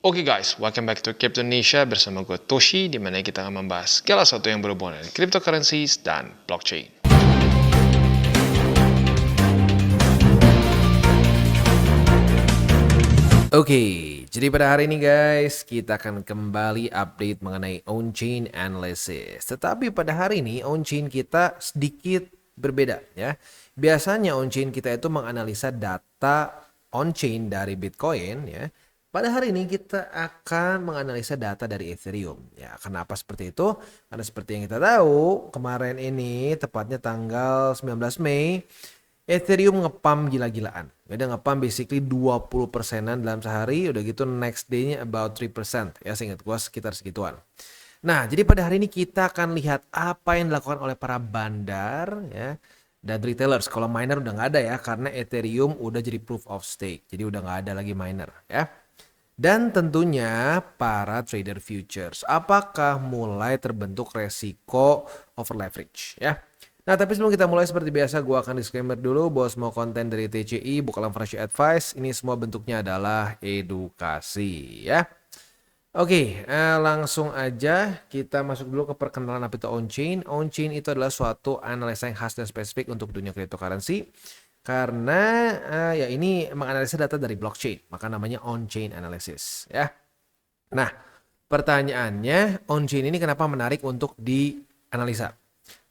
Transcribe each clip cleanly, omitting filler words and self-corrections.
Oke guys, welcome back to Crypto Indonesia bersama gue Toshi, di mana kita akan membahas segala sesuatu yang berhubungan dengan cryptocurrencies dan blockchain. Oke, jadi pada hari ini guys, kita akan kembali update mengenai on-chain analysis. Tetapi pada hari ini on-chain kita sedikit berbeda ya. Biasanya on-chain kita itu menganalisa data on-chain dari Bitcoin ya. Pada hari ini kita akan menganalisa data dari Ethereum. Ya, kenapa seperti itu? Karena seperti yang kita tahu, kemarin ini tepatnya tanggal 19 Mei Ethereum ngepump gila-gilaan. Udah ngepump basically 20%-an dalam sehari. Udah gitu next day-nya about 3%. Ya seingat gua sekitar segituan. Nah jadi pada hari ini kita akan lihat apa yang dilakukan oleh para bandar ya dan retailers. Kalau miner udah nggak ada ya karena Ethereum udah jadi proof of stake. Jadi udah nggak ada lagi miner ya. Dan tentunya para trader futures. Apakah mulai terbentuk resiko over leverage ya. Nah tapi sebelum kita mulai seperti biasa gue akan disclaimer dulu bahwa semua konten dari TCI bukanlah financial advice. Ini semua bentuknya adalah edukasi ya. Oke, langsung aja kita masuk dulu ke perkenalan apa itu on-chain. On-chain itu adalah suatu analisa yang khas dan spesifik untuk dunia cryptocurrency. Karena ya ini menganalisa data dari blockchain, maka namanya on-chain analysis ya. Nah pertanyaannya on-chain ini kenapa menarik untuk dianalisa?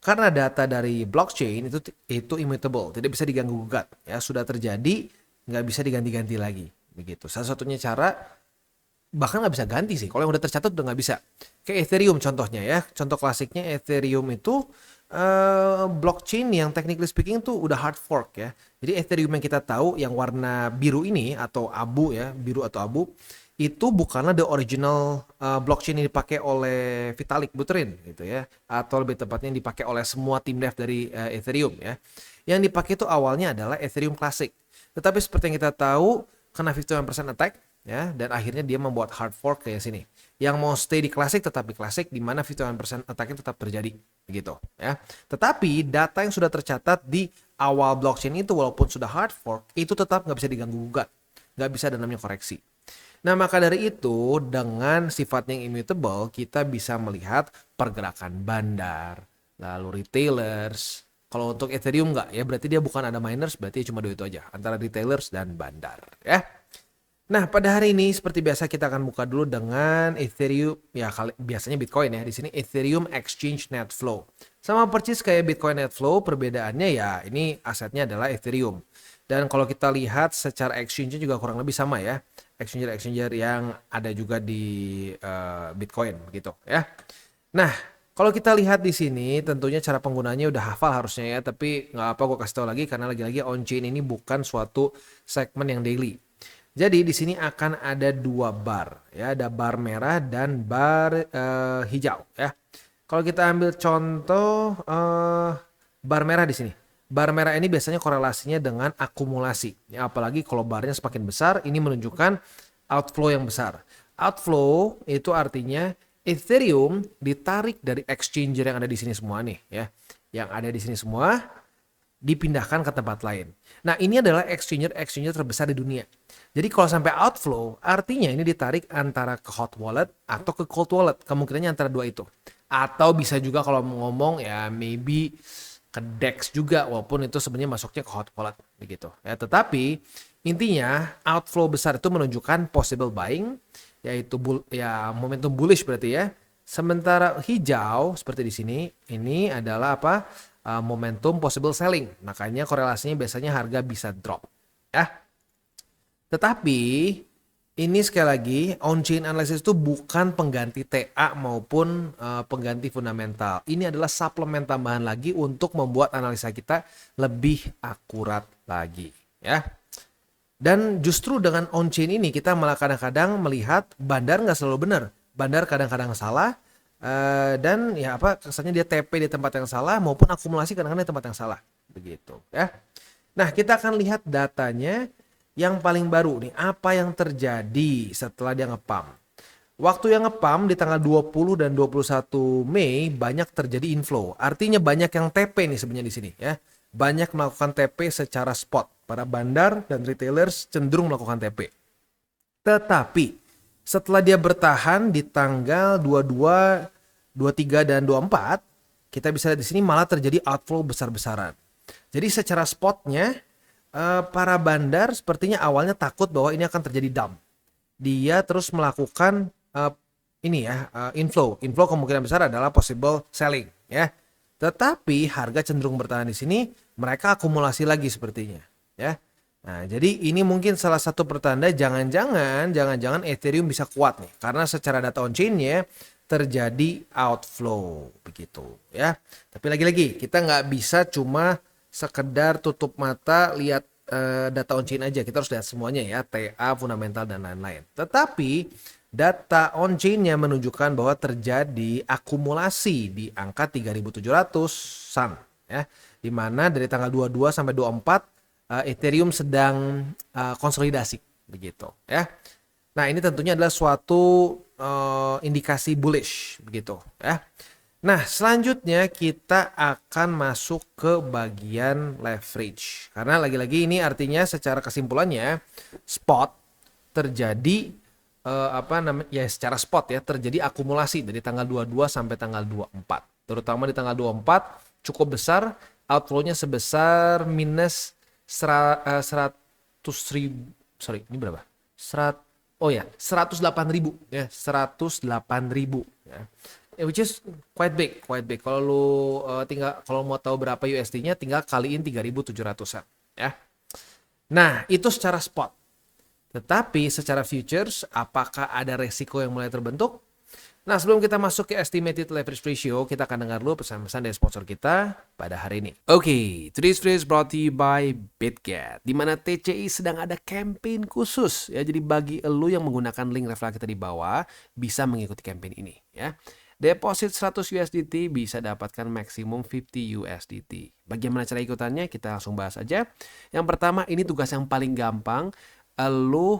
Karena data dari blockchain itu immutable, tidak bisa diganggu gugat. Ya sudah terjadi, nggak bisa diganti-ganti lagi. Begitu. Salah satunya cara bahkan nggak bisa ganti sih. Kalau yang udah tercatat udah nggak bisa. Kayak Ethereum contohnya ya. Contoh klasiknya Ethereum itu blockchain yang technically speaking tuh udah hard fork ya. Jadi Ethereum yang kita tahu yang warna biru ini atau abu ya, biru atau abu itu bukanlah the original blockchain yang dipakai oleh Vitalik Buterin gitu ya, atau lebih tepatnya yang dipakai oleh semua tim dev dari Ethereum ya. Yang dipakai itu awalnya adalah Ethereum Classic. Tetapi seperti yang kita tahu kena 51% attack ya dan akhirnya dia membuat hard fork kayak sini. Yang mau stay di Classic tetap di Classic di mana 51% attack-nya tetap terjadi gitu ya. Tetapi data yang sudah tercatat di awal blockchain itu walaupun sudah hard fork itu tetap nggak bisa diganggu gugat, nggak bisa ada namanya koreksi. Nah maka dari itu dengan sifatnya yang immutable kita bisa melihat pergerakan bandar, lalu retailers. Kalau untuk Ethereum enggak ya berarti dia bukan ada miners, berarti cuma dua itu aja antara retailers dan bandar ya. Nah pada hari ini seperti biasa kita akan buka dulu dengan Ethereum ya biasanya Bitcoin ya di sini Ethereum Exchange Net Flow. Sama persis kayak Bitcoin Net Flow perbedaannya ya ini asetnya adalah Ethereum. Dan kalau kita lihat secara exchange juga kurang lebih sama ya. Exchanger yang ada juga di Bitcoin gitu ya. Nah, kalau kita lihat di sini tentunya cara penggunanya udah hafal harusnya ya, tapi nggak apa gue kasih tahu lagi karena lagi-lagi on-chain ini bukan suatu segmen yang daily. Jadi di sini akan ada dua bar ya, ada bar merah dan bar hijau ya. Kalau kita ambil contoh bar merah di sini. Bar merah ini biasanya korelasinya dengan akumulasi. Ya, apalagi kalau barnya semakin besar, ini menunjukkan outflow yang besar. Outflow itu artinya Ethereum ditarik dari exchanger yang ada di sini semua nih, ya. Yang ada di sini semua dipindahkan ke tempat lain. Nah, ini adalah exchanger terbesar di dunia. Jadi kalau sampai outflow, artinya ini ditarik antara ke hot wallet atau ke cold wallet. Kemungkinannya antara dua itu. Atau bisa juga kalau mau ngomong ya maybe ke DEX juga walaupun itu sebenarnya masuknya ke hot wallet begitu ya. Tetapi intinya outflow besar itu menunjukkan possible buying yaitu ya momentum bullish berarti ya. Sementara hijau seperti di sini ini adalah apa? Momentum possible selling. Makanya korelasinya biasanya harga bisa drop ya. Tetapi ini sekali lagi on-chain analysis itu bukan pengganti TA maupun pengganti fundamental. Ini adalah suplemen tambahan lagi untuk membuat analisa kita lebih akurat lagi ya. Dan justru dengan on-chain ini kita malah kadang-kadang melihat bandar nggak selalu benar. Bandar kadang-kadang salah dan ya apa kesannya dia TP di tempat yang salah maupun akumulasi kadang-kadang di tempat yang salah begitu ya. Nah kita akan lihat datanya. Yang paling baru nih, apa yang terjadi setelah dia ngepump? Waktu yang ngepump di tanggal 20 dan 21 Mei banyak terjadi inflow. Artinya banyak yang TP nih sebenarnya di sini ya. Banyak melakukan TP secara spot. Para bandar dan retailers cenderung melakukan TP. Tetapi Setelah dia bertahan di tanggal 22, 23 dan 24, kita bisa lihat di sini malah terjadi outflow besar-besaran. Jadi secara spotnya para bandar sepertinya awalnya takut bahwa ini akan terjadi dump. Dia terus melakukan inflow. Inflow kemungkinan besar adalah possible selling ya. Tetapi harga cenderung bertahan di sini, mereka akumulasi lagi sepertinya ya. Nah, jadi ini mungkin salah satu pertanda jangan-jangan Ethereum bisa kuat nih karena secara data on chain-nya terjadi outflow begitu ya. Tapi lagi-lagi kita nggak bisa cuma sekedar tutup mata lihat data on chain aja, kita harus lihat semuanya ya, TA, fundamental dan lain-lain. Tetapi data on chain-nya menunjukkan bahwa terjadi akumulasi di angka 3.700-an ya, di mana dari tanggal 22 sampai 24 Ethereum sedang konsolidasi begitu ya. Nah, ini tentunya adalah suatu indikasi bullish begitu ya. Nah, selanjutnya kita akan masuk ke bagian leverage. Karena lagi-lagi ini artinya secara kesimpulannya spot terjadi secara spot ya, terjadi akumulasi dari tanggal 22 sampai tanggal 24. Terutama di tanggal 24 cukup besar, outflow-nya sebesar minus 100.000, sorry, ini berapa? 108.000 ya, 108.000 ya. Which is quite big. Kalau lu kalau mau tahu berapa USD-nya tinggal kaliin 3.700-an ya. Nah, itu secara spot. Tetapi secara futures apakah ada resiko yang mulai terbentuk? Nah, sebelum kita masuk ke estimated leverage ratio, kita akan dengar dulu pesan-pesan dari sponsor kita pada hari ini. Oke, today's video is brought to you by Bitget, di mana TCI sedang ada campaign khusus ya. Jadi bagi elu yang menggunakan link referral kita di bawah bisa mengikuti campaign ini ya. Deposit 100 USDT bisa dapatkan maksimum 50 USDT. Bagaimana cara ikutannya? Kita langsung bahas aja. Yang pertama, ini tugas yang paling gampang. Elu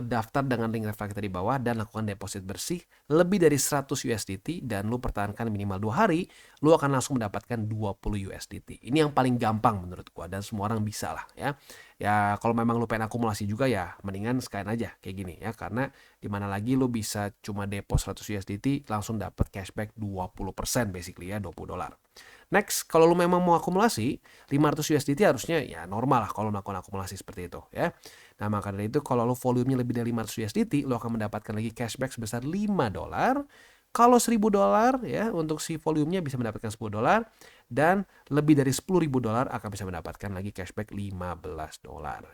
daftar dengan link referral kita di bawah dan lakukan deposit bersih lebih dari 100 USDT dan lu pertahankan minimal 2 hari, lu akan langsung mendapatkan 20 USDT. Ini yang paling gampang menurut gua dan semua orang bisa lah ya. Ya kalau memang lu pengen akumulasi juga ya mendingan sekalian aja kayak gini ya, karena dimana lagi lu bisa cuma depo 100 USDT langsung dapat cashback 20% basically ya, $20. Next, kalau lu memang mau akumulasi 500 USDT harusnya ya normal lah kalau melakukan akumulasi seperti itu ya. Nah, maka dari itu kalau lu volumenya lebih dari 500 USDT, lu akan mendapatkan lagi cashback sebesar $5. Kalau $1.000 ya untuk si volumenya bisa mendapatkan $10 dan lebih dari $10.000 akan bisa mendapatkan lagi cashback $15.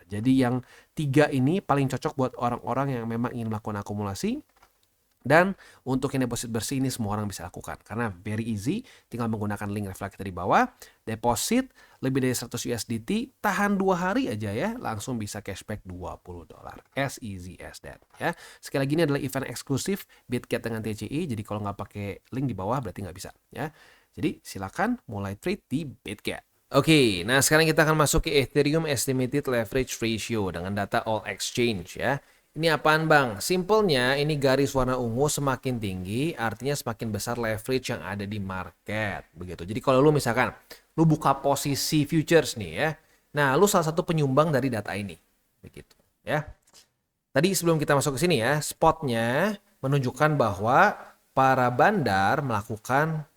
Jadi yang 3 ini paling cocok buat orang-orang yang memang ingin melakukan akumulasi. Dan untuk yang deposit bersih ini semua orang bisa lakukan karena very easy, tinggal menggunakan link referral kita di bawah, deposit lebih dari 100 USDT, tahan 2 hari aja ya, langsung bisa cashback $20. As easy as that ya. Sekali lagi ini adalah event eksklusif Bitget dengan TCI, jadi kalau nggak pakai link di bawah berarti nggak bisa ya. Jadi silakan mulai trade di Bitget. Oke, nah sekarang kita akan masuk ke Ethereum Estimated Leverage Ratio dengan data all exchange ya. Ini apaan bang? Simpelnya ini garis warna ungu semakin tinggi artinya semakin besar leverage yang ada di market. Begitu. Jadi kalau lu misalkan lu buka posisi futures nih ya. Nah lu salah satu penyumbang dari data ini. Begitu ya. Tadi sebelum kita masuk ke sini ya, spotnya menunjukkan bahwa para bandar melakukan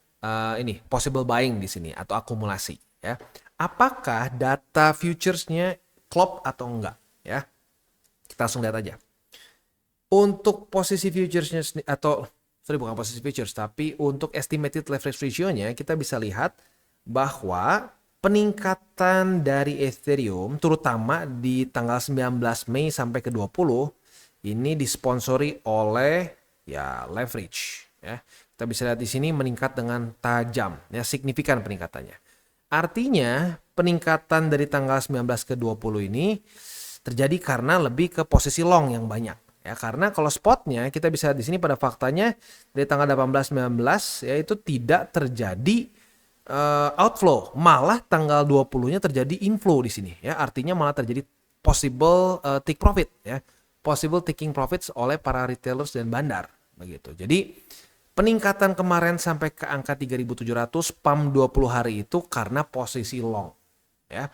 possible buying di sini atau akumulasi ya. Apakah data futuresnya klop atau enggak ya? Kita langsung lihat aja. Untuk posisi futuresnya bukan posisi futures, tapi untuk estimated leverage ratio-nya kita bisa lihat bahwa peningkatan dari Ethereum terutama di tanggal 19 Mei sampai ke 20 ini disponsori oleh ya leverage ya. Kita bisa lihat di sini meningkat dengan tajam ya, signifikan peningkatannya. Artinya peningkatan dari tanggal 19 ke 20 ini terjadi karena lebih ke posisi long yang banyak ya, karena kalau spotnya kita bisa lihat di sini pada faktanya dari tanggal 18-19 ya itu tidak terjadi outflow, malah tanggal 20-nya terjadi inflow di sini ya, artinya malah terjadi possible take profit ya, possible taking profits oleh para retailers dan bandar begitu. Jadi peningkatan kemarin sampai ke angka 3.700 PAM 20 hari itu karena posisi long ya.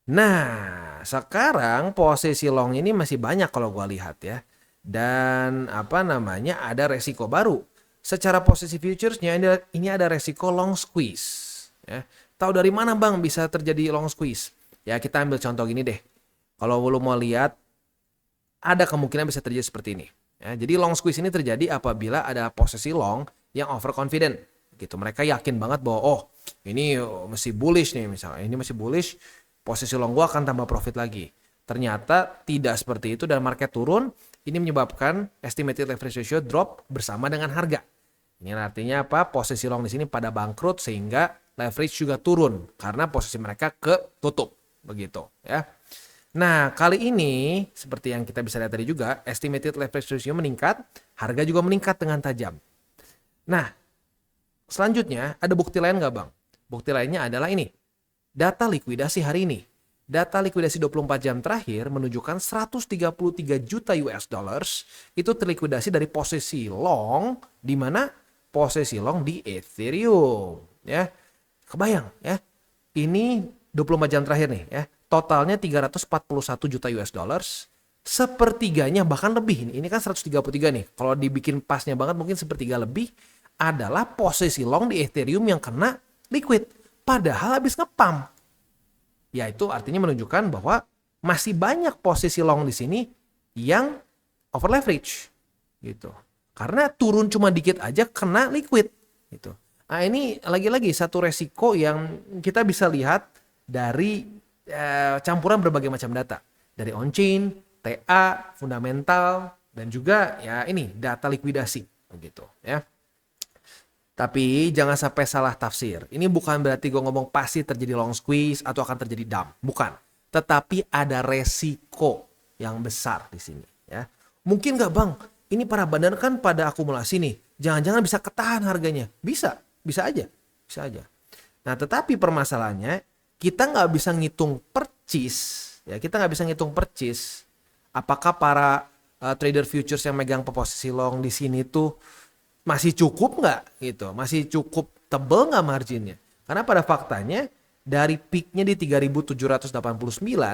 Nah, sekarang posisi long ini masih banyak kalau gua lihat ya. dan ada resiko baru. Secara posisi futuresnya ini ada resiko long squeeze. Ya. Tahu dari mana bang bisa terjadi long squeeze? Ya kita ambil contoh gini deh. Kalau lo mau lihat, ada kemungkinan bisa terjadi seperti ini. Ya, jadi long squeeze ini terjadi apabila ada posisi long yang overconfident. Gitu. Mereka yakin banget bahwa ini masih bullish nih misalnya. Ini masih bullish, posisi long gua akan tambah profit lagi. Ternyata tidak seperti itu dan market turun. Ini menyebabkan estimated leverage ratio drop bersama dengan harga. Ini artinya apa? Posisi long di sini pada bangkrut sehingga leverage juga turun karena posisi mereka ketutup. Begitu ya. Nah, kali ini seperti yang kita bisa lihat tadi juga, estimated leverage ratio meningkat, harga juga meningkat dengan tajam. Nah, selanjutnya ada bukti lain nggak bang? Bukti lainnya adalah ini, data likuidasi hari ini. Data likuidasi 24 jam terakhir menunjukkan 133 juta US dollars itu terlikuidasi dari posisi long, di mana posisi long di Ethereum. Ya, kebayang ya, ini 24 jam terakhir nih ya. Totalnya 341 juta US dollars, sepertiganya bahkan lebih. Ini kan 133 nih. Kalau dibikin pasnya banget mungkin sepertiga lebih adalah posisi long di Ethereum yang kena liquid. Padahal habis ngepump. Ya itu artinya menunjukkan bahwa masih banyak posisi long di sini yang over leverage. Gitu. Karena turun cuma dikit aja kena liquid. Gitu. Nah ini lagi-lagi satu resiko yang kita bisa lihat dari campuran berbagai macam data dari on-chain, TA, fundamental, dan juga ya ini data likuidasi begitu ya. Tapi jangan sampai salah tafsir. Ini bukan berarti gue ngomong pasti terjadi long squeeze atau akan terjadi dump, bukan. Tetapi ada resiko yang besar di sini ya. Mungkin nggak bang? Ini para bandar kan pada akumulasi nih. Jangan-jangan bisa ketahan harganya. Bisa aja, bisa aja. Nah tetapi permasalahannya kita nggak bisa ngitung purchase, ya kita nggak bisa ngitung purchase. Apakah para trader futures yang megang posisi long di sini tuh masih cukup nggak gitu, masih cukup tebel nggak marginnya? Karena pada faktanya dari peaknya di 3.789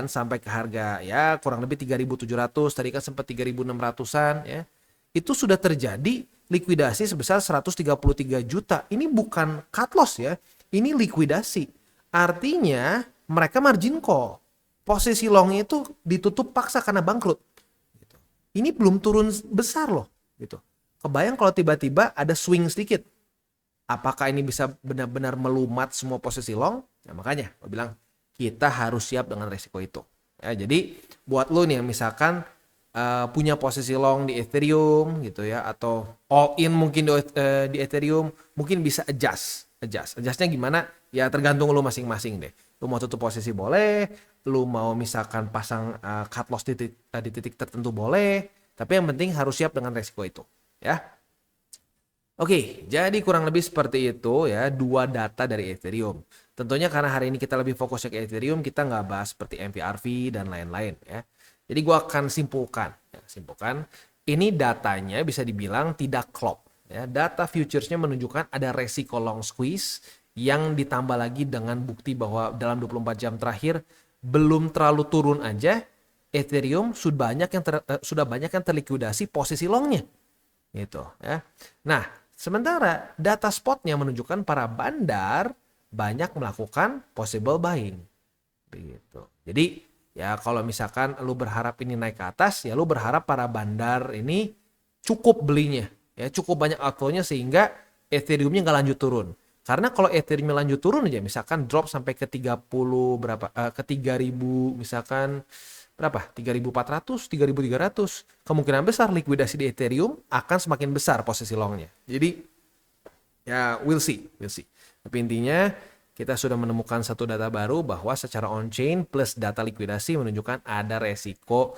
sampai ke harga ya kurang lebih 3.700, tadi kan sempat 3.600-an ya, itu sudah terjadi likuidasi sebesar 133 juta. Ini bukan cut loss ya, ini likuidasi. Artinya mereka margin call. Posisi longnya itu ditutup paksa karena bangkrut. Gitu. Ini belum turun besar loh. Gitu. Kebayang kalau tiba-tiba ada swing sedikit. Apakah ini bisa benar-benar melumat semua posisi long? Ya makanya gue bilang kita harus siap dengan resiko itu. Ya, jadi buat lo nih yang misalkan punya posisi long di Ethereum gitu ya, atau all in mungkin di Ethereum, mungkin bisa adjustnya gimana ya tergantung lu masing-masing deh. Lu mau tutup posisi boleh, lu mau misalkan pasang cut loss di titik tertentu boleh, tapi yang penting harus siap dengan resiko itu ya. Oke, jadi kurang lebih seperti itu ya, dua data dari Ethereum. Tentunya karena hari ini kita lebih fokusnya ke Ethereum, kita nggak bahas seperti MVRV dan lain-lain ya. Jadi gue akan simpulkan. Ini datanya bisa dibilang tidak klop. Ya, data futuresnya menunjukkan ada resiko long squeeze yang ditambah lagi dengan bukti bahwa dalam 24 jam terakhir belum terlalu turun aja, Ethereum sudah banyak yang terlikuidasi posisi longnya. Gitu ya. Nah, sementara data spotnya menunjukkan para bandar banyak melakukan possible buying. Begitu. Jadi ya kalau misalkan lu berharap ini naik ke atas, ya lu berharap para bandar ini cukup belinya. Ya cukup banyak outflow-nya sehingga Ethereum-nya nggak lanjut turun. Karena kalau Ethereum lanjut turun aja, misalkan drop sampai ke 30 berapa, ke 3000 misalkan berapa? 3.400, 3.300. Kemungkinan besar likuidasi di Ethereum akan semakin besar posisi long-nya. Jadi ya we'll see. Tapi intinya kita sudah menemukan satu data baru bahwa secara on-chain plus data likuidasi menunjukkan ada resiko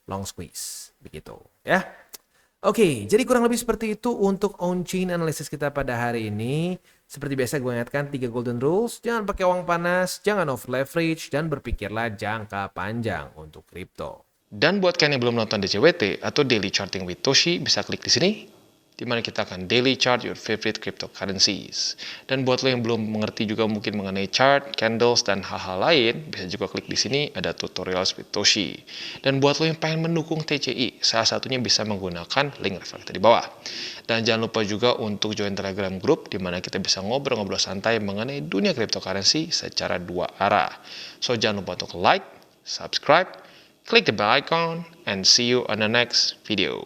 long squeeze. Begitu ya. Oke, jadi kurang lebih seperti itu untuk on-chain analysis kita pada hari ini. Seperti biasa gue ingatkan 3 golden rules. Jangan pakai uang panas, jangan over leverage, dan berpikirlah jangka panjang untuk kripto. Dan buat kalian yang belum nonton DCWT atau Daily Charting with Toshi, bisa klik di sini. di mana kita akan daily chart your favorite cryptocurrencies. Dan buat lo yang belum mengerti juga mungkin mengenai chart, candles, dan hal-hal lain, bisa juga klik di sini ada tutorials with Toshi. Dan buat lo yang pengen mendukung TCI, salah satunya bisa menggunakan link reflektor di bawah. Dan jangan lupa juga untuk join Telegram group, di mana kita bisa ngobrol-ngobrol santai mengenai dunia cryptocurrency secara dua arah. So jangan lupa untuk like, subscribe, click the bell icon, and see you on the next video.